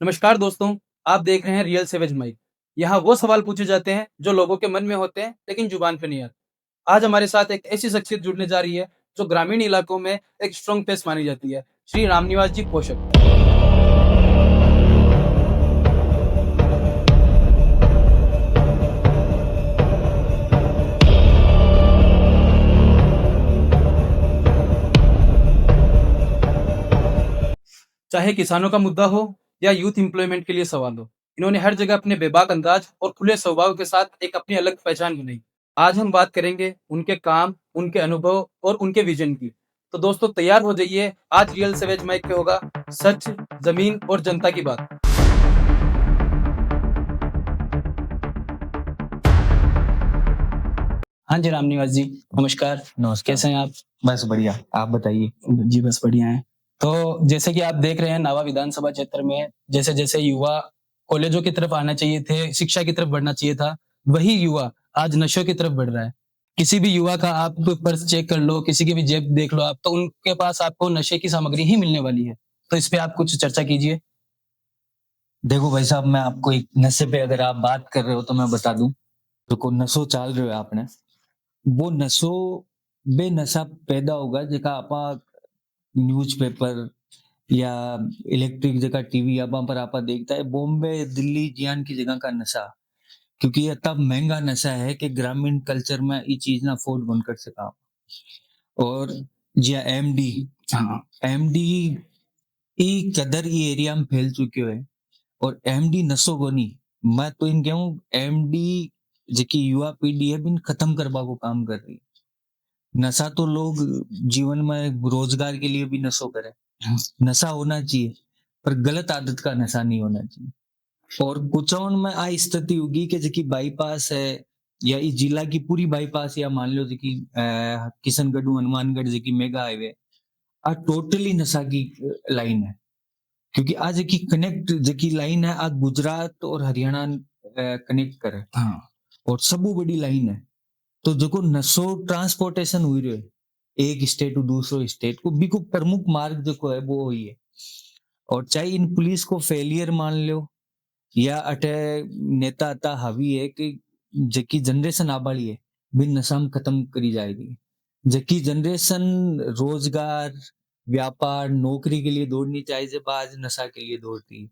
नमस्कार दोस्तों, आप देख रहे हैं रियल सेवेज माइक। यहाँ वो सवाल पूछे जाते हैं जो लोगों के मन में होते हैं लेकिन जुबान पे नहीं आते। आज हमारे साथ एक ऐसी शख्सियत जुड़ने जा रही है जो ग्रामीण इलाकों में एक स्ट्रॉन्ग फेस मानी जाती है, श्री रामनिवास जी पोषक। चाहे किसानों का मुद्दा हो या यूथ एम्प्लॉयमेंट के लिए सवाल हो, इन्होंने हर जगह अपने बेबाक अंदाज और खुले स्वभाव के साथ एक अपनी अलग पहचान बनाई। आज हम बात करेंगे उनके काम, उनके अनुभव और उनके विजन की। तो दोस्तों तैयार हो जाइए, आज रियल सेवेज माइक पे होगा सच, जमीन और जनता की बात। हाँ जी, राम निवास जी, नमस्कार। नमस्कार। कैसे हैं आप? बस बढ़िया, आप बताइए? जी, बस बढ़िया हैं। तो जैसे कि आप देख रहे हैं नावा विधानसभा क्षेत्र में जैसे-जैसे युवा कॉलेजों की तरफ आना चाहिए थे, शिक्षा की तरफ बढ़ना चाहिए था, वही युवा आज नशों की तरफ बढ़ रहा है। किसी भी युवा का आप पर्स चेक कर लो, किसी की भी जेब देख लो आप, तो उनके पास आपको नशे की सामग्री ही मिलने वाली है। तो इस पे आप कुछ चर्चा कीजिए। देखो भाई साहब, मैं आपको एक नशे पे अगर आप बात कर रहे हो तो मैं बता दूँ, देखो नशो चाल रहे हो आपने, वो नशो बेनशा पैदा होगा जेका आपा न्यूज़पेपर या इलेक्ट्रिक जगह टीवी आबा पर आपा देखता है बॉम्बे, दिल्ली ज्यान की जगह का नशा। क्योंकि ये इतना महंगा नशा है कि ग्रामीण कल्चर में ये चीज ना अफोर्ड बन कर सका। और जिया एमडी हाँ, एमडी ई कदर ई एरिया में फैल चुक्यो है। और एमडी नसो कोनी, मैं तो इन कहूं एमडी जेकी युवा पीढ़ी है बिन खत्म करवा को काम कर रही है। नशा तो लोग जीवन में रोजगार के लिए भी नशो करे, नशा होना चाहिए पर गलत आदत का नशा नहीं होना चाहिए। और कुचाउन में आ स्थिति होगी कि जेकी बाईपास है या इस जिला की पूरी बाईपास या मान लो जेकी किशनगढ़ हनुमानगढ़ जेकी मेगा हाईवे आ टोटली नशा की लाइन है। क्योंकि आज की कनेक्ट जेकी लाइन है आज गुजरात और हरियाणा कनेक्ट करे हाँ। और सबू बड़ी लाइन है। तो जो नशो ट्रांसपोर्टेशन हुई रहे एक स्टेट टू दूसरो स्टेट को भी को प्रमुख मार्ग जो है वो हुई है। और चाहे इन पुलिस को फेलियर मान लो या अटे नेता आता हावी है कि जकी जनरेशन आबाड़ी है बिन नशा में खत्म करी जाएगी। जकी जनरेशन रोजगार व्यापार नौकरी के लिए दौड़नी चाहिए जब आज नशा के लिए दौड़ती है।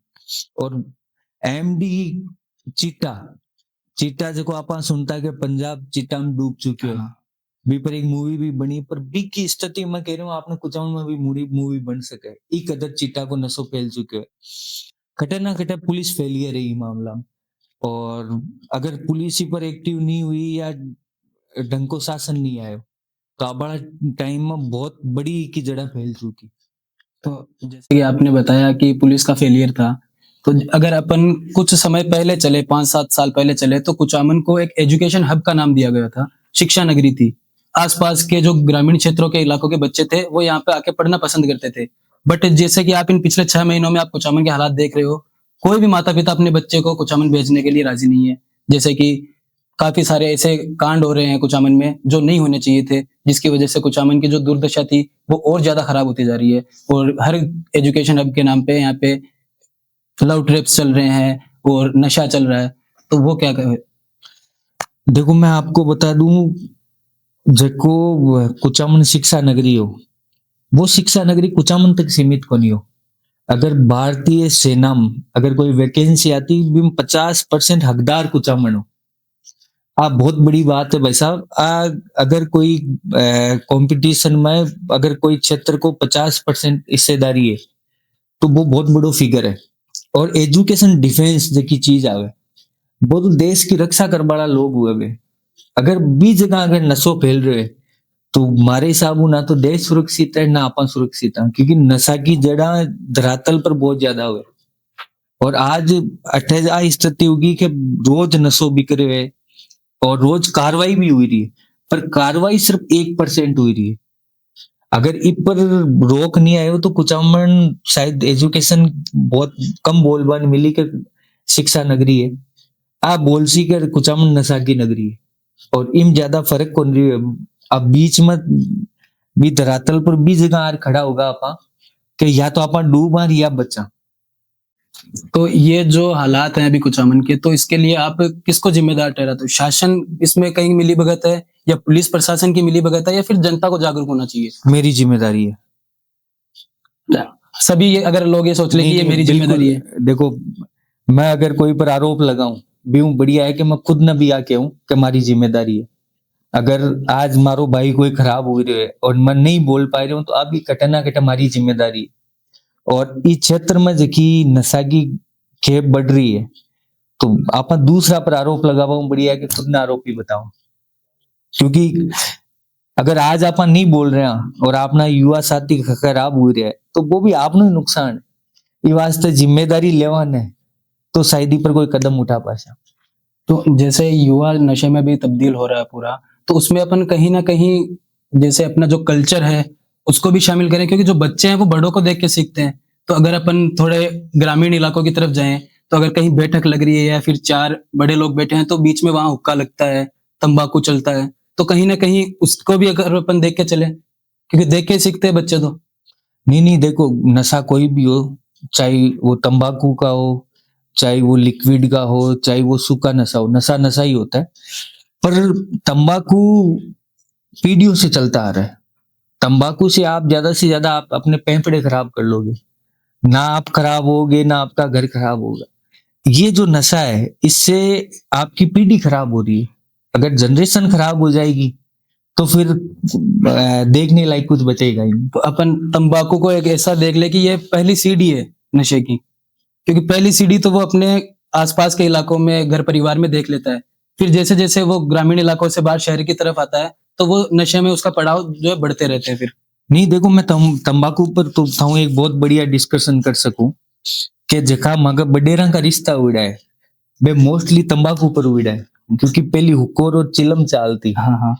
और एमडी चीटा चीटा जो आप सुनता कि पंजाब चीटा में डूब चुके हो। हाँ। बी पर एक मूवी भी बनी पर बी की स्थिति मैं कह रहा हूँ आपने कुछ में भी मूवी बन सके ई कदर चीटा को नशो फैल चुके हो। खटे ना खटे पुलिस फेलियर है ये मामला में। और अगर पुलिस ही पर एक्टिव नहीं हुई या ढंग को शासन नहीं आयो तो बड़ा टाइम में बहुत बड़ी की जड़ा फैल चुकी। तो जैसे कि आपने बताया कि पुलिस का फेलियर था, तो अगर अपन कुछ समय पहले चले, 5-7 साल पहले चले, तो कुचामन को एक एजुकेशन हब का नाम दिया गया था, शिक्षा नगरी थी। आसपास के जो ग्रामीण क्षेत्रों के इलाकों के बच्चे थे, वो यहाँ पे आके पढ़ना पसंद करते थे। बट जैसे कि आप इन पिछले 6 महीनों में आप कुचामन के हालात देख रहे हो, कोई भी माता-पिता अपने बच्चे को कुचामन भेजने के लिए राजी नहीं है। जैसे कि काफ़ी सारे ऐसे कांड हो रहे हैं कुचामन में, जो नहीं होने चाहिए थे, जिसकी वजह से कुचामन की जो दुर्दशा थी, वो और ज़्यादा खराब होती जा रही है। और हर एजुकेशन हब के नाम पे यहाँ पे लव ट्रिप्स चल रहे हैं और नशा चल रहा है, तो वो क्या कहे? देखो मैं आपको बता दूं जको कुचामन शिक्षा नगरी हो वो शिक्षा नगरी कुचामन तक सीमित को नहीं हो। अगर भारतीय सेना में अगर कोई वैकेंसी आती भी 50% हकदार कुचामन हो। आ बहुत बड़ी बात है भाई साहब। अगर कोई कंपटीशन में अगर कोई क्षेत्र को 50% हिस्सेदारी है तो वो बहुत बड़ो फिगर है। और एजुकेशन डिफेंस जकी चीज आवे वो तो देश की रक्षा कर वाला लोग हुए वे। अगर बी जगह अगर नशो फैल रहे है तो मारे हिसाब ना तो देश सुरक्षित है ना अपन सुरक्षित है। क्योंकि नशा की जड़ा धरातल पर बहुत ज्यादा हुए। और आज अठे स्थिति होगी कि रोज नशो बिक रहे है और रोज कार्रवाई भी हुई रही है। पर कार्रवाई सिर्फ 1% हुई रही है। अगर इ पर रोक नहीं आयो तो कुचामन शायद एजुकेशन बहुत कम बोलबान मिली के शिक्षा नगरी है। आ बोलसी के कुचामन नशा की नगरी है। और इम ज्यादा फर्क कौन रही है। अब बीच में भी धरातल पर भी जगह आर खड़ा होगा आपा कि या तो आपा डूब आर या बचा। तो ये जो हालात हैं अभी कुचामन के, तो इसके लिए आप किसको जिम्मेदार ठहराते हो? शासन इसमें कहीं मिलीभगत है, या पुलिस प्रशासन की मिलीभगत है, या फिर जनता को जागरूक होना चाहिए? मेरी जिम्मेदारी है। सभी ये अगर लोग ये सोच ले कि नहीं ये नहीं, मेरी जिम्मेदारी है। बिल्कुल। देखो, मैं अगर कोई पर आरोप लगाऊं भी हूं, बढ़िया है कि मैं खुद न भी आके हूं कि हमारी जिम्मेदारी है। अगर आज मारो भाई कोई खराब हो रही है और मैं नहीं बोल पा रहा हूं, तो आप भी कटे ना कटे हमारी जिम्मेदारी है। और इस क्षेत्र में जकी नशा की खेप बढ़ रही है, तो आप दूसरा पर आरोप लगावा बढ़िया है कि खुद ना आरोपी बताओ। क्योंकि अगर आज आप नहीं बोल रहे हैं और अपना युवा साथी खराब हो रहा है, तो वो भी आपने नुकसान है। ये वास्ते जिम्मेदारी लेवान है, तो शायद ही पर कोई कदम उठा पासा। तो जैसे युवा नशे में भी तब्दील हो रहा है पूरा, तो उसमें अपन कहीं ना कहीं जैसे अपना जो कल्चर है उसको भी शामिल करें, क्योंकि जो बच्चे हैं वो बड़ों को देख के सीखते हैं। तो अगर अपन थोड़े ग्रामीण इलाकों की तरफ जाएं, तो अगर कहीं बैठक लग रही है या फिर चार बड़े लोग बैठे हैं, तो बीच में वहां हुक्का लगता है, तंबाकू चलता है, तो कहीं ना कहीं उसको भी अगर अपन देख के चले, क्योंकि देख के सीखते हैं बच्चे तो। नहीं नहीं, देखो, नशा कोई भी हो, चाहे वो तंबाकू का हो, चाहे वो लिक्विड का हो, चाहे वो सूखा नशा हो, नशा नशा ही होता है। पर तंबाकू पीढ़ियों से चलता आ रहा है। तंबाकू से आप ज्यादा से ज्यादा आप अपने फेफड़े खराब कर लोगे, ना आप खराब होगे ना आपका घर खराब होगा। ये जो नशा है, इससे आपकी पीढ़ी खराब हो रही है। अगर जनरेशन खराब हो जाएगी, तो फिर देखने लायक कुछ बचेगा ही नहीं। तो अपन तंबाकू को एक ऐसा देख ले कि ये पहली सीढ़ी है नशे की, क्योंकि पहली सीढ़ी तो वो अपने आसपास के इलाकों में घर परिवार में देख लेता है। फिर जैसे जैसे वो ग्रामीण इलाकों से बाहर शहर की तरफ आता है, तो वो नशे में उसका पड़ाव जो है बढ़ते रहते हैं फिर। नहीं, देखो, मैं तंबाकू पर तो थाऊ एक बहुत बढ़िया डिस्कशन कर सकूं कि जखा मगर बडेरा का रिश्ता उड़ा है, वे मोस्टली तंबाकू पर उड़ा है। क्योंकि पहली हुक्कोर और चिलम चालती। हाँ हाँ।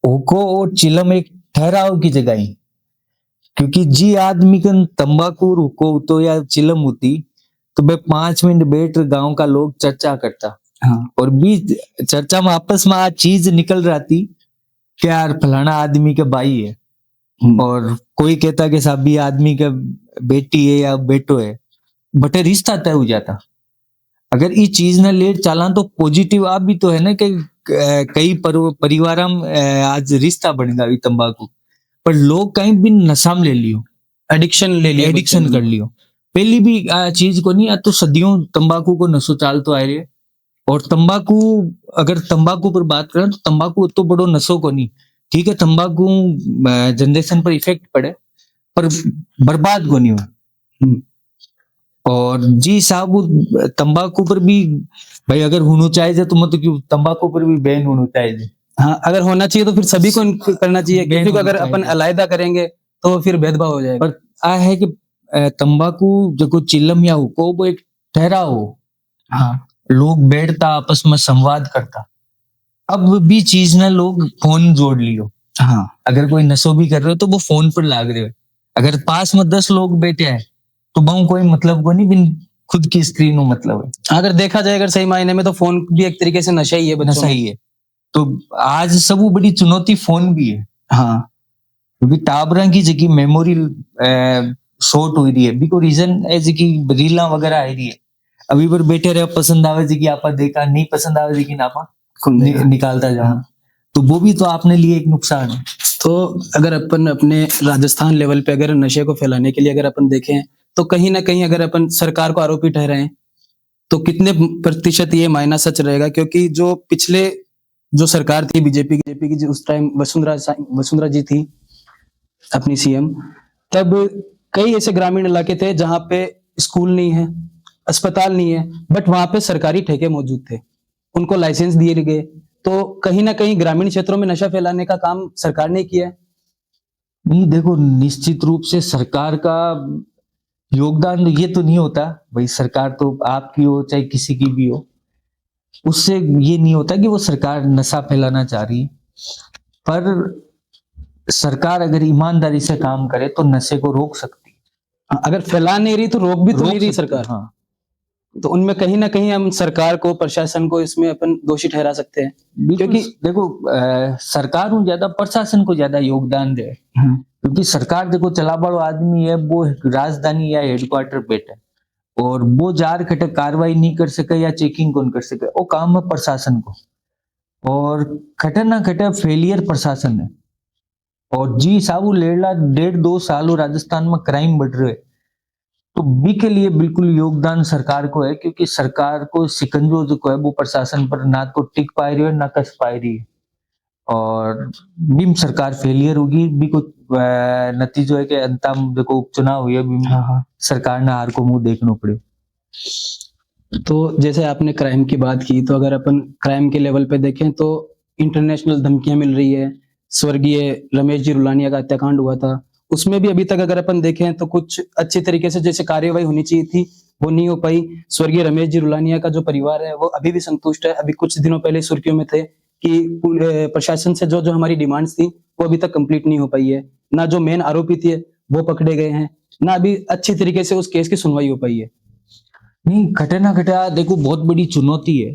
हुक्को और चिलम एक ठहराव की जगह ही। क्योंकि जी आदमी का तंबाकू और हुक्को तो या चिलम होती, तो वे 5 मिनट बैठ गांव का लोग चर्चा करता। हाँ। और बीच चर्चा में आपस में आज चीज निकल जाती कि यार फलाना आदमी के भाई है, और कोई कहता कि साहब ये आदमी का बेटी है या बेटो है, बटे रिश्ता तय हो जाता। अगर ये चीज न लेट चाला तो पॉजिटिव आप भी तो है ना कि कई परिवार आज रिश्ता बन गया तंबाकू पर लोग कहीं भी नशा में ले लियो, एडिक्शन कर लियो। पहली भी चीज को नहीं, तो सदियों तंबाकू को नशो चाल तो आ रही है। और तंबाकू, अगर तंबाकू पर बात करें तो तंबाकू तो बड़ो नशो को नहीं। ठीक है, तंबाकू जनरेशन पर इफेक्ट पड़े, पर बर्बाद को नहीं हो। और जी साहब, तंबाकू पर भी भाई अगर होना चाहिए तो मतलब क्यों तंबाकू पर भी बैन होना चाहिए। हाँ, अगर होना चाहिए तो फिर सभी को करना चाहिए, क्योंकि अगर अपन अलग करेंगे तो फिर भेदभाव हो जाएगा। पर आ है कि तंबाकू जो चिल्लम या हुक्को वो एक ठहराव हो। हाँ, लोग बैठता आपस में संवाद करता। अब भी चीज ना लोग फोन जोड़ लियो। हाँ, अगर कोई नशो भी कर रहे हो तो वो फोन पर लाग रहे हो। अगर पास में 10 लोग बैठे हैं तो बहु कोई मतलब को नहीं, बिन खुद की स्क्रीन हो मतलब है। अगर देखा जाए अगर सही मायने में तो फोन भी एक तरीके से नशा ही है, नशा ही है। तो आज सब बड़ी चुनौती फोन भी है। हाँ, क्योंकि टाबरा की जगह मेमोरी शॉर्ट हो रही है। भी को रीजन है जी रीला वगैरह आ रही है। अभी पर बैठे रहे पसंद आवे जी की आपा देखा, नहीं पसंद आवे जी की नापा निकालता जाओ। हाँ। तो वो भी तो आपने लिए एक नुकसान है। तो अगर अपन अपने राजस्थान लेवल पे अगर नशे को फैलाने के लिए अगर अपन देखें, तो कहीं ना कहीं अगर अपन सरकार को आरोपी ठहराएं, तो कितने प्रतिशत ये मायना सच रहेगा? क्योंकि जो पिछले जो सरकार थी बीजेपी की जो उस टाइम वसुंधरा जी थी अपनी सीएम, तब कई ऐसे ग्रामीण इलाके थे जहां पे स्कूल नहीं है, अस्पताल नहीं है, बट वहां पे सरकारी ठेके मौजूद थे, उनको लाइसेंस दिए गए। तो कहीं ना कहीं ग्रामीण क्षेत्रों में नशा फैलाने का काम सरकार ने किया है। नहीं, देखो, निश्चित रूप से सरकार का योगदान ये तो नहीं होता भाई। सरकार तो आपकी हो चाहे किसी की भी हो, उससे ये नहीं होता कि वो सरकार नशा फैलाना चाह रही है। पर सरकार अगर ईमानदारी से काम करे तो नशे को रोक सकती है। अगर फैला नहीं रही तो रोक भी तो नहीं रही सरकार। हाँ। तो उनमें कहीं ना कहीं हम सरकार को, प्रशासन को इसमें अपन दोषी ठहरा सकते हैं, क्योंकि देखो सरकार को ज्यादा, प्रशासन को ज्यादा योगदान दे। क्योंकि सरकार देखो चला बड़ो आदमी है, वो राजधानी या हेडक्वार्टर पे है। और वो जार खटक कार्रवाई नहीं कर सके या चेकिंग कौन कर सके, वो काम है प्रशासन को। और खटे ना खटे फेलियर प्रशासन है। और जी साहब लेला 1.5-2 साल राजस्थान में क्राइम बढ़ रहे, तो बी के लिए बिल्कुल योगदान सरकार को है, क्योंकि सरकार को शिकंजो जो को है वो प्रशासन पर ना तो टिक पा रही है ना कस पा रही है। और बीम सरकार फेलियर होगी भी को नतीजो है कि अंतम देखो उपचुनाव हुए बीम हाँ हाँ। सरकार ने हार को मुंह देखना पड़े। तो जैसे आपने क्राइम की बात की, तो अगर अपन क्राइम के लेवल पे देखें तो इंटरनेशनल धमकियां मिल रही है। स्वर्गीय रमेश जी रुलानिया का हत्याकांड हुआ था, उसमें भी अभी तक अगर अपन देखें तो कुछ अच्छी तरीके से जैसे कार्यवाही होनी चाहिए थी वो नहीं हो पाई। स्वर्गीय रमेश जी रुलानिया का जो परिवार है वो अभी भी संतुष्ट है। अभी कुछ दिनों पहले सुर्खियों में थे कि प्रशासन से जो जो हमारी डिमांड्स थी वो अभी तक कंप्लीट नहीं हो पाई है। ना जो मेन आरोपी थे वो पकड़े गए हैं, ना अभी अच्छी तरीके से उस केस की सुनवाई हो पाई है। नहीं घटे ना घटा देखो बहुत बड़ी चुनौती है,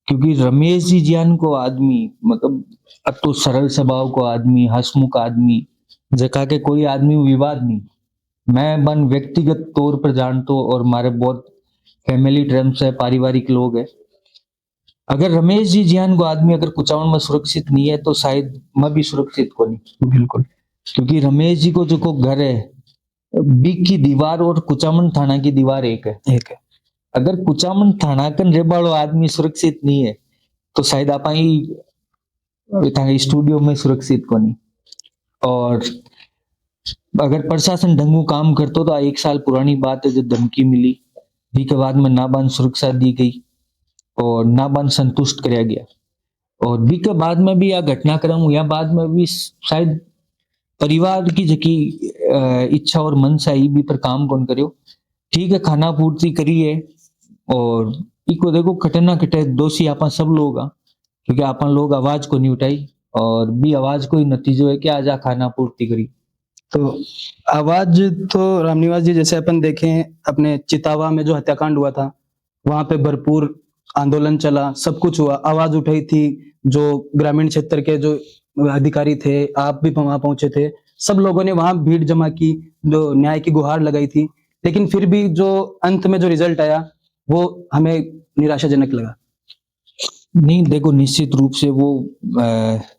क्योंकि रमेश जी जियान को आदमी मतलब अब तो सरल स्वभाव को आदमी, हंसमुख आदमी, जका के कोई आदमी विवाद नहीं। मैं बन व्यक्तिगत तौर पर जानता हूँ और हमारे बहुत फैमिली टर्म्स है, पारिवारिक लोग है। अगर रमेश जी जियान को आदमी अगर कुचावन में सुरक्षित नहीं है तो शायद मैं भी सुरक्षित को नहीं। बिल्कुल। क्योंकि रमेश जी को जो को घर है, बीक की दीवार और कुचामन थाना की दीवार एक है। अगर कुचामन थानाकन रेबाड़ो आदमी सुरक्षित नहीं है तो शायद आप स्टूडियो में सुरक्षित को नहीं। और अगर प्रशासन ढंगू काम करतो तो 1 साल पुरानी बात है, जो धमकी मिली दी के बाद में नाबान सुरक्षा दी गई और नाबान संतुष्ट कराया गया। और बी के बाद में भी यह घटनाक्रम हुआ, बाद में भी शायद परिवार की जकी इच्छा और मन से भी पर काम कौन करियो। ठीक है, खाना पूर्ति करी है और इको देखो कटे ना कटे दोषी आपा सब लोग आ, क्योंकि आपा लोग आवाज को नहीं उठाई और भी आवाज को ही नतीजो है कि आज आ खाना पूर्ति करी। तो आवाज तो रामनिवास जी जैसे अपन देखें अपने चितावा में जो हत्याकांड हुआ था वहां पे भरपूर आंदोलन चला, सब कुछ हुआ, आवाज उठाई थी। जो ग्रामीण क्षेत्र के जो अधिकारी थे, आप भी वहां पहुंचे थे, सब लोगों ने वहां भीड़ जमा की, जो न्याय की गुहार लगाई थी। लेकिन फिर भी जो अंत में जो रिजल्ट आया वो हमें निराशाजनक लगा। नहीं देखो निश्चित रूप से वो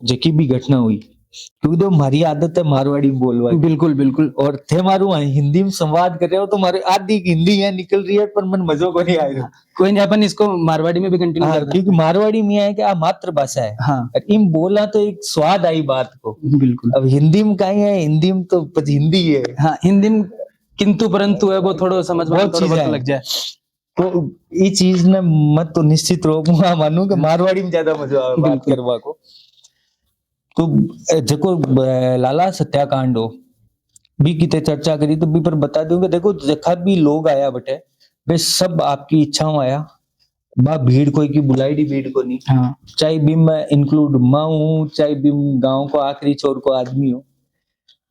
जकी भी घटना हुई, क्योंकि तो हमारी आदत है मारवाड़ी बोलवा की। बिल्कुल बिल्कुल। और थे मारू हिंदी में संवाद कर रहे हो तो हमारे आधी हिंदी है निकल रही है पर मन मजो को नहीं आ रहा। कोई नहीं, अपन इसको मारवाड़ी में भी कंटिन्यू करते हैं। क्योंकि मारवाड़ी में है कि मातृभाषा है। हाँ। और इम बोला तो एक स्वाद आई बात को। बिल्कुल। अब हिंदी में कहीं है, हिंदी में तो हिंदी है। हाँ, हिंदी में किंतु परंतु है वो थोड़ा समझ में बहुत थोड़ा चीज वक्त है। लग जाए। तो ये चीज ने मत तो निश्चित रूप में मानू कि मारवाड़ी में ज्यादा मजा आवे बात करवा को। तो देखो लाला सत्याकांड हो भी किते चर्चा करी तो भी पर बता दूं कि देखो जखा भी लोग आया बटे वे सब आपकी इच्छाओं आया, बा भीड़ कोई की बुलाईडी भीड़ को नहीं। हाँ। चाहे भी मैं इंक्लूड मैं हूँ, चाहे भी गांव को आखिरी छोर को आदमी हो,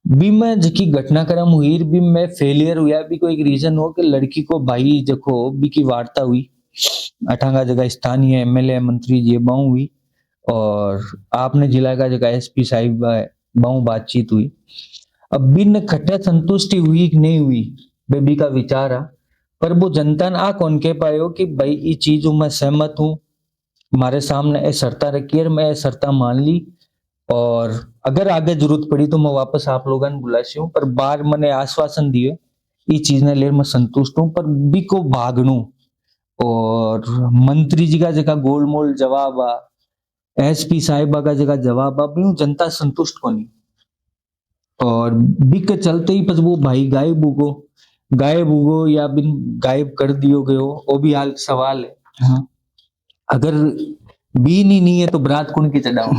भी मैं जकी घटनाक्रम हुई भी मैं फेलियर हुआ भी कोई एक रीजन हो कि लड़की को भाई देखो भी की वार्ता हुई अठांगा जगह स्थानीय एमएलए मंत्री जी बाऊ हुई और आपने जिला का जगह एसपी साहिब बाऊ बातचीत हुई। अब बिन खट्टा संतुष्टि हुई कि नहीं हुई बेबी का विचार आ, पर वो जनता ने आ कौन कह पायो कि भाई ये चीजों मैं सहमत हूँ, हमारे सामने ए शर्ता रखी है मैं शर्ता मान ली और अगर आगे जरूरत पड़ी तो मैं वापस आप लोगों ने बुलासी हूँ। पर बार मैंने आश्वासन दिए ये चीज ने ले मैं संतुष्ट हूँ, पर बी को भागनू और मंत्री जी का जगह गोलमोल जवाब आ, एसपी साहिबा का जगह जवाब आ, भी जनता संतुष्ट को नहीं। और बिक के चलते ही बस वो भाई गायब हुगो या बिन गायब कर दियो गयो वो भी हाल सवाल है। हाँ। अगर बीन ही नहीं है तो बरात कौन की चढ़ाओ।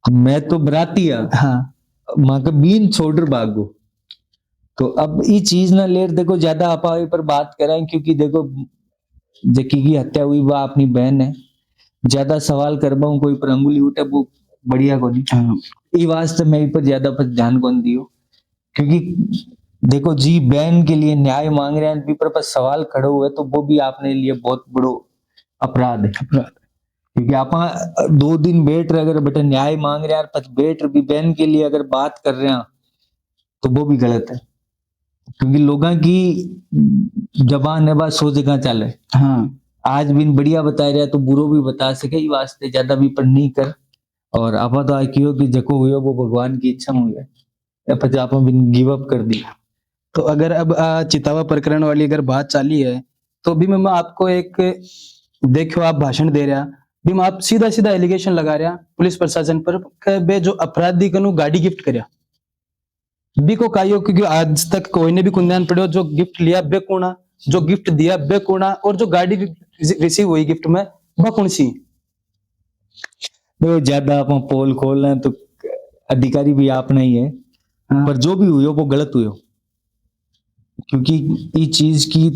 मैं तो बराती हाँ। माँ का बीन छोड़ भागो। तो अब ये चीज ना ले देखो ज्यादा अपावे पर बात करें, क्योंकि देखो जकी की हत्या हुई वह अपनी बहन है, ज्यादा सवाल करवा कोई पर अंगुली उठे वो बढ़िया को नहीं। हाँ। ये वास्ते मैं पर ज्यादा पर ध्यान कौन दियो, क्योंकि देखो जी बहन के लिए न्याय मांग रहे हैं भी पर सवाल खड़े हुए तो वो भी आपने लिए बहुत बड़ो अपराध है। क्योंकि आप 2 दिन बैठ रहे अगर बेटा न्याय मांग रहे हैं बैठ भी बहन के लिए अगर बात कर रहे हैं तो वो भी गलत है। क्योंकि लोगों की जबान है बात 100 जगह चले। हाँ आज बिन बढ़िया बता रहा तो बुरो भी बता सके, ई वास्ते ज्यादा भी पर नहीं कर। और आपा तो आज कियो कि जको हुयो वो भगवान की इच्छा हुई है, या फिर आपा बिन गिव अप कर दी। तो अगर अब चितावा प्रकरण वाली अगर बात चाली है तो भी मैं आपको एक, देखो आप भाषण दे रहा भी मैं आप सीधा सीधा एलिगेशन लगा रहा पुलिस प्रशासन पर कि बे जो अपराधी कनु गाड़ी गिफ्ट करया बी को कायो, क्योंकि आज तक कोई ने भी कुंदान पड़ो जो गिफ्ट लिया बे कोना, जो गिफ्ट दिया बे कोना, और जो गाड़ी रिसीव हुई गिफ्ट में वह कौन सी। देखो ज्यादा आप पोल खोल रहे हैं तो अधिकारी भी आपने ही है। हाँ। पर जो भी हुयो वो गलत हुयो, क्योंकि ये चीज की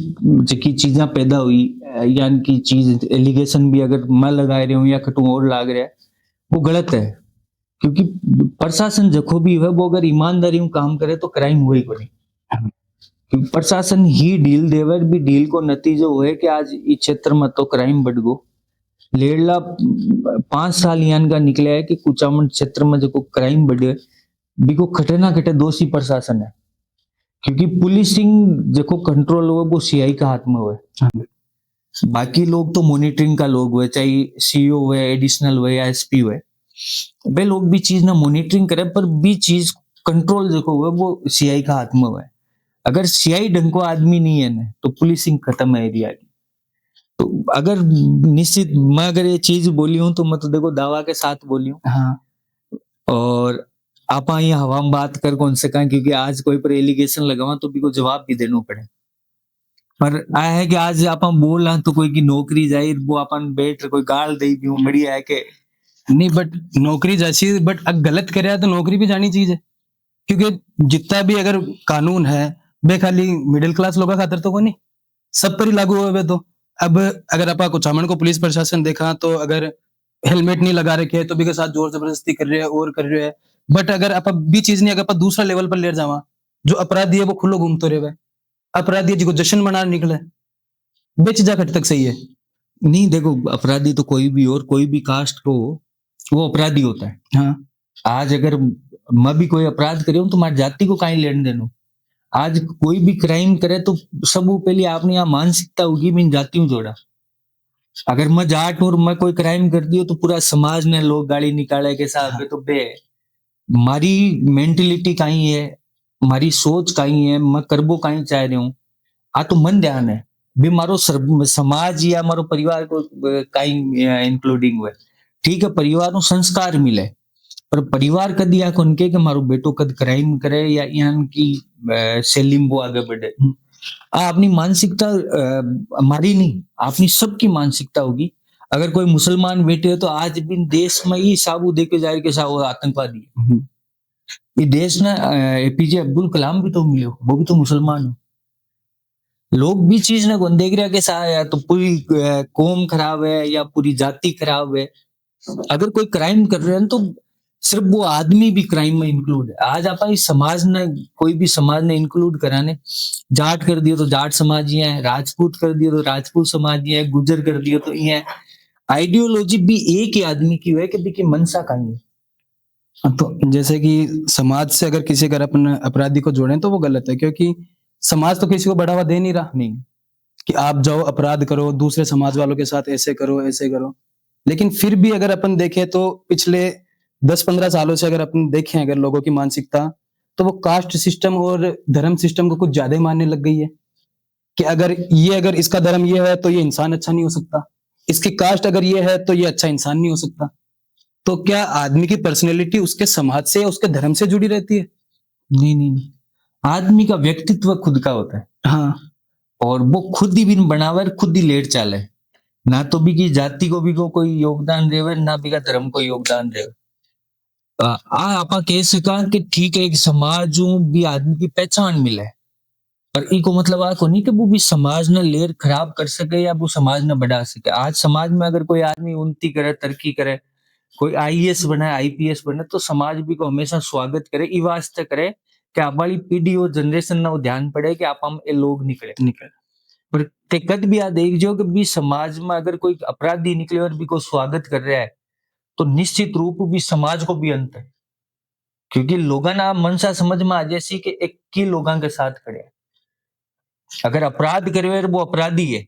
जकी चीजा पैदा हुई, यानी कि चीज एलिगेशन भी अगर मैं लगा रही हूँ या कटू और लाग रहा है, वो गलत है। क्योंकि प्रशासन जखो भी है वो अगर ईमानदारी में काम करे तो क्राइम हुए ही कोनी। क्योंकि प्रशासन ही डील देवे, भी डील को नतीजो हुए कि आज इस क्षेत्र में तो क्राइम बढ़ गो। लेरला 5 साल यान का निकला है कि कुचामन क्षेत्र में जो क्राइम बढ़े बिको खटे ना खटे दोषी प्रशासन है। क्योंकि पुलिसिंग जो कंट्रोल हुआ वो सीआई का हाथ में हुआ है। बाकी लोग तो मॉनिटरिंग का लोग हुए, चाहे सीईओ हुए, एडिशनल हुए या एसपी हुए, वे लोग भी चीज ना मॉनिटरिंग करे, पर भी चीज कंट्रोल जो हुआ वो सीआई का हाथ में हुआ है। अगर सीआई ढंग को आदमी नहीं है ना तो पुलिसिंग खत्म है एरिया की। तो अगर निश्चित मैं अगर ये चीज बोली हूँ तो मैं तो देखो दावा के साथ बोली हूँ। हाँ और आप यहाँ हवा में बात कर कौन से कहा, क्योंकि आज कोई पर एलिगेशन लगावा तो भी को जवाब भी देना पड़े। पर आया है कि आज आप बोल रहे तो कोई की नौकरी जाए वो अपन बैठ कोई गाल दे भी बढ़िया है कि नहीं, बट नौकरी जैसी, बट अगर गलत करे तो नौकरी भी जानी चाहिए, क्योंकि जितना भी अगर कानून है बे खाली मिडिल क्लास लोगों खातर तो कोई नहीं, सब पर ही लागू हुए। तो अब अगर आप कुचामन को पुलिस प्रशासन देखा तो अगर हेलमेट नहीं लगा रखे तो भी के साथ जोर जबरदस्ती कर रहे हैं और कर रहे हैं। बट अगर आप भी चीज नहीं, अगर आप दूसरा लेवल पर ले जावा, जो अपराधी है वो खुलो घूमते रहे, अपराधी जिसको जश्न मना निकले, बे चीजा खट तक सही है। नहीं। देखो अपराधी तो कोई भी और कोई भी कास्ट को वो अपराधी होता है। हाँ आज अगर मैं भी कोई अपराध करे हूं तो हमारी जाति को कहीं लेने देना। आज कोई भी क्राइम करे तो सब पहले आपने यहाँ मानसिकता होगी मैं जाति हूँ जोड़ा। अगर मैं जाट और मैं कोई क्राइम कर दियो तो पूरा समाज ने लोग गाली निकाले के साथ हाँ। तो बे मारी मेंटेलिटी कहीं है, मारी सोच कहीं है, मैं करबो कहीं चाह रही हूँ। आ तो मन ध्यान है भी मारो समाज या मारो परिवार को कहीं इंक्लूडिंग हुए। ठीक है परिवार नु संस्कार मिले, पर परिवार कदी आको उनके कि मारो बेटो कद क्राइम करे या यहाँ की सेलिम वो आगे बढ़े। अपनी मानसिकता हमारी नहीं, अपनी सबकी मानसिकता होगी। अगर कोई मुसलमान बेटे है तो आज भी देश में ही साबू देखे जा रहे के साबू आतंकवादी है। ये देश ना एपीजे अब्दुल कलाम भी तो मिले, वो भी तो मुसलमान हो। लोग भी चीज ना कौन देख रहा है कि या तो पूरी कौम खराब है या पूरी जाति खराब है। अगर कोई क्राइम कर रहे हैं तो सिर्फ वो आदमी भी क्राइम में इंक्लूड है। आज आप इस समाज ने कोई भी समाज ने इंक्लूड कराने, जाट कर दियो तो जाट समाज ही है, राजपूत कर दियो तो राजपूत समाज ही है, गुजर कर दियो तो ये है। आइडियोलॉजी भी एक ही आदमी की है कि देखिए मनसा कहीं है। तो जैसे कि समाज से अगर किसी अगर अपन अपराधी को जोड़ें तो वो गलत है, क्योंकि समाज तो किसी को बढ़ावा दे नहीं रहा नहीं कि आप जाओ अपराध करो दूसरे समाज वालों के साथ, ऐसे करो ऐसे करो। लेकिन फिर भी अगर अपन देखें तो पिछले 10-15 सालों से अगर अपन देखें अगर लोगों की मानसिकता, तो वो कास्ट सिस्टम और धर्म सिस्टम को कुछ ज्यादा ही मानने लग गई है कि अगर इसका धर्म ये है तो ये इंसान अच्छा नहीं हो सकता, इसकी कास्ट अगर ये है तो ये अच्छा इंसान नहीं हो सकता। तो क्या आदमी की पर्सनैलिटी उसके समाज से या उसके धर्म से जुड़ी रहती है? नहीं। आदमी का व्यक्तित्व खुद का होता है। हाँ और वो खुद ही बिन बनावर खुद ही लेट चाले, ना तो भी की जाति को भी को कोई योगदान देवे ना भी का धर्म को योगदान देवे। आपा कह सका कि ठीक है एक समाज भी आदमी की पहचान मिले, पर इको मतलब आ को नहीं कि वो भी समाज ने लेर खराब कर सके या वो समाज ने बढ़ा सके। आज समाज में अगर कोई आदमी उन्नति करे, तरक्की करे, कोई आईएएस बने, आईपीएस बने, तो समाज भी को हमेशा स्वागत करे, ई वास्ते करे कि आप वाली पीढ़ी और जनरेशन ना वो ध्यान पड़े कि आप हम ये लोग निकले निकल। पर ते कद भी आ देख जो कि भी समाज में अगर कोई अपराधी निकले और भी को स्वागत कर रहा है तो निश्चित रूप भी समाज को भी अंत है। क्योंकि लोगों ना मनसा समझ में आ जैसी कि एक की लोगों के साथ खड़े हैं। अगर अपराध करे और वो अपराधी है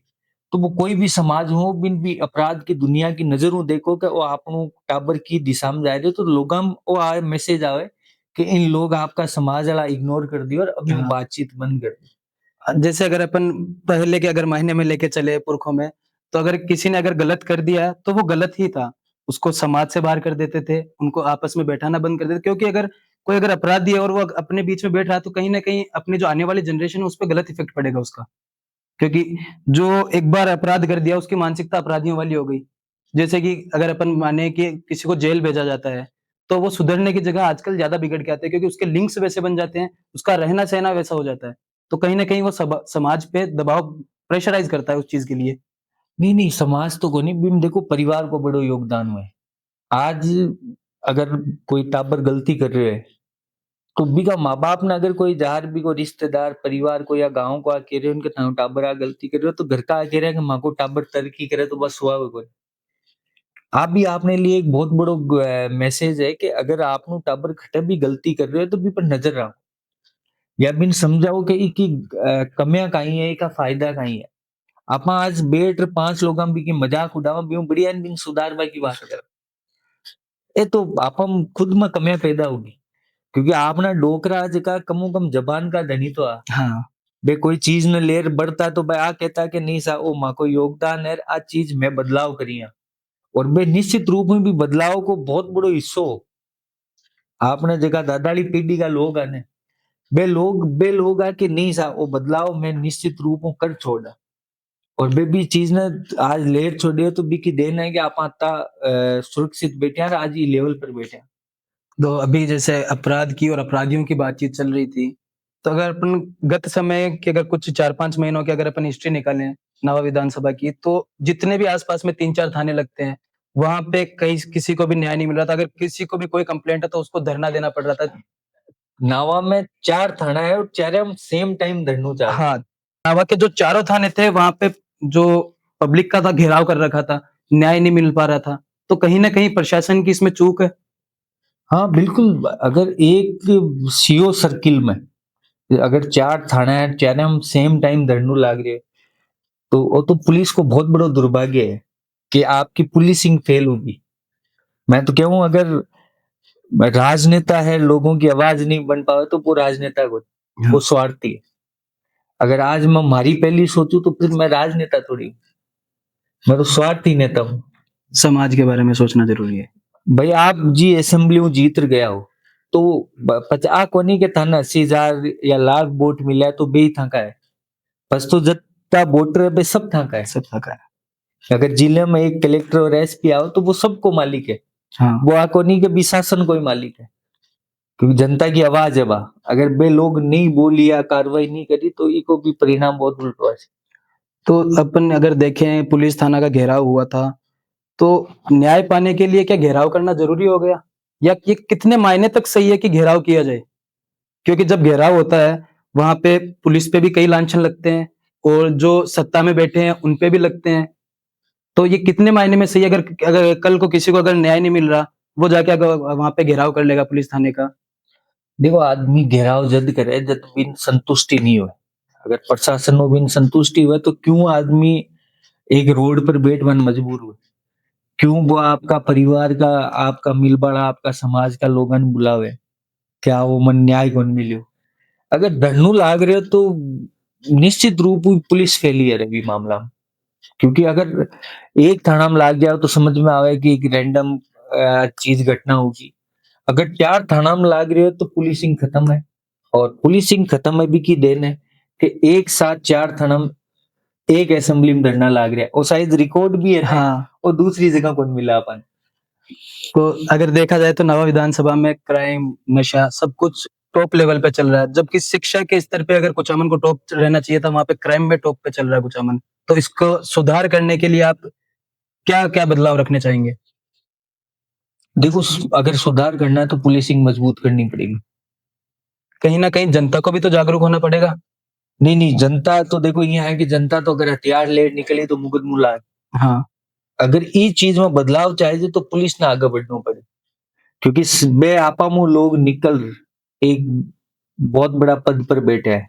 तो वो कोई भी समाज हो बिन भी अपराध की दुनिया की नजरों देखो कि वो आपनो टाबर की दिशा में जा रहे हो तो लोग वो आए मैसेज आवे कि इन लोग आपका समाज वाला इग्नोर कर दियो और अभी हाँ। बातचीत बंद कर दी। जैसे अगर अपन पहले के अगर मायने में लेके चले पुरखों में, तो अगर किसी ने अगर गलत कर दिया, तो वो गलत ही था। उसको समाज से बाहर कर देते थे, उनको आपस में बैठाना बंद कर देते क्योंकि अगर कोई अगर अपराधी है और वो अपने बीच में बैठ रहा है, तो कहीं न कहीं अपनी जो आने वाली जनरेशन है, उस पे गलत इफ़ेक्ट पड़ेगा उसका। क्योंकि जो एक बार अपराध कर दिया, उसकी मानसिकता अपराधियों वाली हो गई। जैसे कि अगर अपन माने कि किसी को जेल भेजा जाता है, तो वो सुधरने की जगह आजकल ज़्यादा बिगड़ के आता है क्योंकि उसके लिंक्स वैसे बन जाते हैं, उसका रहना-सहना वैसा हो जाता है। तो कहीं न कहीं वो समाज पे दबाव प्रेशराइज़ करता है उस चीज़ के लिए। नहीं नहीं समाज तो को नहीं बिन देखो परिवार को बड़ो योगदान हुआ है। आज अगर कोई टाबर गलती कर रहे है तो बीका माँ बाप ने अगर कोई जार भी को रिश्तेदार परिवार को या गाँव को आके रहे उनके टाबर आ गलती कर रहे हो तो घर का आके रहे कि माँ को टाबर तरक्की करे तो बस हुआ कोई आप भी आपने लिए एक बहुत बड़ो मैसेज है कि अगर आपनु टाबर खटे भी गलती कर रहे हो तो भी पर नजर रहो या बिन समझाओ कि इकी कमियां कहीं है इका फायदा कहीं है आप आज बेट 5 लोग भी की मजाक उड़ावा भी बढ़िया बिन सुधारवा की बात कर ये तो आप हम खुद में कमियां पैदा होगी क्योंकि आपना डोकरा जका कमो कम जबान का धनी तो आ हाँ, बे कोई चीज न लेर बढ़ता तो भाई आ कहता कि नहीं सा ओ माँ को योगदान है आ चीज में बदलाव करिया और बे निश्चित रूप में भी बदलाव को बहुत बड़ो हिस्सो आपने जगह दादाली पीढ़ी का लोग आने बे लोग आके नहीं सा वो बदलाव में निश्चित रूप में कर छोड़ा और बे भी चीज ने आज लेर छोड़े तो बी की देन है कि आप आता सुरक्षित बैठे हैं और आज ये लेवल पर बैठे हैं। तो अभी जैसे अपराध की और अपराधियों की बातचीत चल रही थी, तो अगर अपन गत समय के अगर कुछ 4-5 महीनों की अगर अपन हिस्ट्री निकालें, नवा विधानसभा की, तो जितने भी आस-पास में 3-4 थाने लगते हैं, वहाँ पे कहीं किसी को भी न्याय नहीं मिल रहा था। अगर किसी को भी कोई कंप्लेंट है, तो उसको धरना देना पड़ रहा था। नावा में 4 थाना है और चारे हम सेम टाइम धरनू चाल रहे हाँ, इलाहाबाद के जो चारों थाने थे वहाँ पे जो पब्लिक का था घेराव कर रखा था, न्याय नहीं मिल पा रहा था। तो कहीं न कहीं प्रशासन की इसमें चूक है। हाँ बिल्कुल अगर एक सीओ सर्किल में अगर 4 थाना है चारे हम सेम टाइम धरनू लाग रहे हैं, तो वो तो पुलिस को बहुत बड़ा दुर्भाग्य है कि आपकी पुलिसिंग फेल होगी। मैं तो कहूँ अगर राजनेता है लोगों की आवाज नहीं बन पावे तो वो राजनेता को हाँ, वो स्वार्थी है। अगर आज मैं मारी पहली सोचूं तो फिर मैं राजनेता थोड़ी हूँ, मैं तो स्वार्थी नेता हूँ। समाज के बारे में सोचना ज़रूरी है। भाई आप जी असेंबली में जीत गया हो तो 50 कोनी के थाना 80,000 या लाख वोट मिला है तो बे था का है बस तो जितना वोटर है बे सब था का है। सब सका है। अगर जिले में एक कलेक्टर और एसपी आओ तो वो सबको मालिक है, हाँ, वो आकोनी के भी शासन को ही मालिक है क्योंकि जनता की आवाज है बा अगर बे लोग नहीं बोली या कार्रवाई नहीं करी तो इको भी परिणाम बहुत उल्टो है। तो अपन अगर देखें पुलिस थाना का घेराव हुआ था, तो न्याय पाने के लिए क्या घेराव करना ज़रूरी हो गया? या ये कितने मायने तक सही है कि घेराव किया जाए? क्योंकि जब घेराव होता है, वहाँ पे पुलिस पे भी कई लांछन लगते हैं और जो सत्ता में बैठे हैं, उन पे भी लगते हैं। तो ये कितने मायने में सही है अगर अगर कल को किसी को अगर न्याय नहीं मिल रहा, वो जाके अगर वहाँ पे घेराव कर लेगा पुलिस थाने का। देखो आदमी घेराव जद करे जद बिन संतुष्टि नहीं हो अगर प्रशासन में बिन संतुष्टि हुआ तो क्यों आदमी एक रोड पर बैठ मन मजबूर हुए क्यों वो आपका परिवार का आपका मिलबड़ा आपका समाज का लोगन बुलावे क्या वो मन न्याय कौन मिलियो अगर धरनू लाग रहे हो तो निश्चित रूप में पुलिस फेलियर है भी मामला में क्योंकि अगर एक थाना में लाग जाओ तो समझ में आवे कि एक रैंडम चीज घटना होगी अगर 4 थाना में लाग रहे हो तो पुलिसिंग खत्म है और पुलिसिंग खत्म है भी की देन है कि एक साथ 4 थाना में एक असेंबली में धरना लाग रहा है और शायद रिकॉर्ड भी है ना हाँ, और दूसरी जगह कौन मिला अपन तो अगर देखा जाए तो नवा विधानसभा में क्राइम, नशा सब कुछ टॉप लेवल पे चल रहा है। जबकि शिक्षा के स्तर पे अगर कुचामन को टॉप रहना चाहिए था, वहाँ पे क्राइम में टॉप पे चल रहा है कुचामन। तो इसको सुधार करने के लिए आप क्या-क्या बदलाव रखने चाहेंगे? देखो अगर सुधार करना है तो पुलिसिंग मजबूत करनी पड़ेगी। कहीं न कहीं जनता को भी तो जागरूक होना पड़ेगा। नहीं नहीं जनता तो देखो ये है कि जनता तो अगर हथियार ले निकले तो मुगद मुला है। हाँ, अगर इस चीज में बदलाव चाहिए तो पुलिस ने आगे बढ़ना पड़े क्योंकि बे आपा मुंह लोग निकल एक बहुत बड़ा पद पर बैठे हैं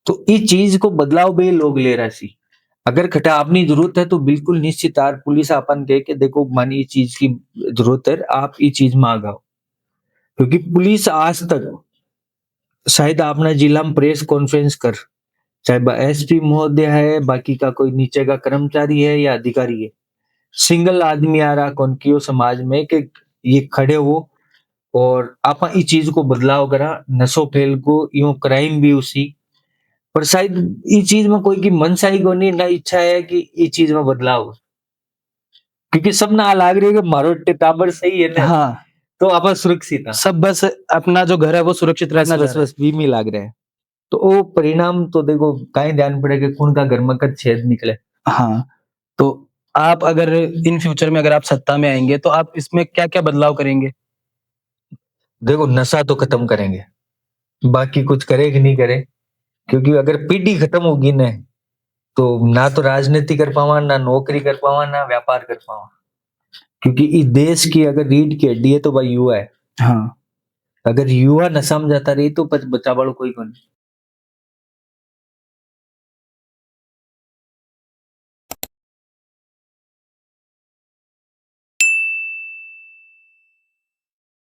तो ये चीज को बदलाव भी लोग ले रहा सी। अगर खटा आपनी जरूरत है तो बिल्कुल निश्चित आर पुलिस आपन कह के देखो मानी ये चीज की जरूरत है आप ये चीज में आ जाओ। क्योंकि पुलिस आज तक शायद अपना जिला में प्रेस कॉन्फ्रेंस कर, चाहे एसपी महोदय है बाकी का कोई नीचे का कर्मचारी है या अधिकारी है, सिंगल आदमी आ रहा कौन कियो समाज में कि ये खड़े हो और आप इस चीज को बदलाव करा नशो फैल को यूं क्राइम भी उसी पर शायद इस चीज में कोई की मनसाई को नहीं ना इच्छा है कि इस चीज में बदलाव हो। क्योंकि सब ना लाग रही है कि मारो टाबर सही है ना हाँ, तो आप सुरक्षित है सब बस अपना जो घर है वो सुरक्षित बस रखना बस चाह रहे बस बीमी लाग रहा है। तो वो परिणाम तो देखो कहीं ध्यान पड़ेगा कौन का घर में कद छेद निकले। हैं। हाँ, तो आप अगर इन फ्यूचर में अगर आप सत्ता में आएंगे तो आप इसमें क्या-क्या बदलाव करेंगे? देखो नशा तो खत्म करेंगे, बाकी कुछ करे कि नहीं करे, क्योंकि अगर पीढ़ी खत्म होगी ना तो ना तो राजनीति कर पावा ना नौकरी कर पावा ना व्यापार कर पावा। क्योंकि इस देश की अगर रीढ़ की हड्डी है तो भाई युवा है। हाँ, अगर युवा नशा में जाता रही तो बचा बड़ो कोई को नहीं।